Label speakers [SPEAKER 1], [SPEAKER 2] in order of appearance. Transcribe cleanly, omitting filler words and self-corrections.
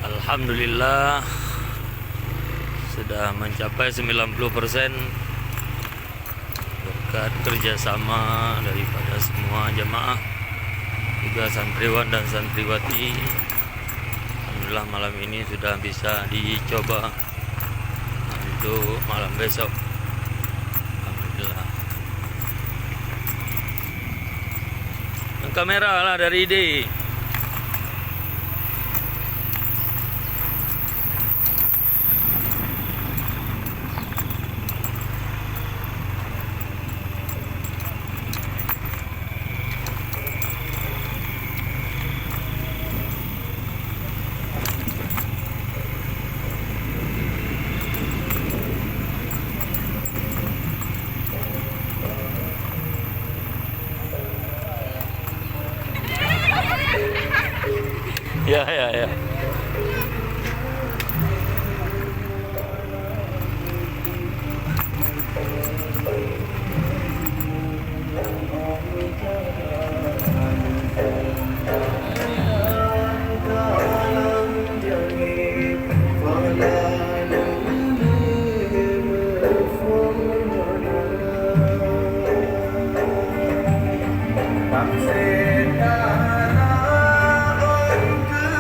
[SPEAKER 1] Alhamdulillah sudah mencapai 90% berkat kerjasama daripada semua jamaah, juga santriwan dan santriwati. Alhamdulillah malam ini sudah bisa dicoba untuk malam besok. Alhamdulillah. Kamera lah dari ide. Ya.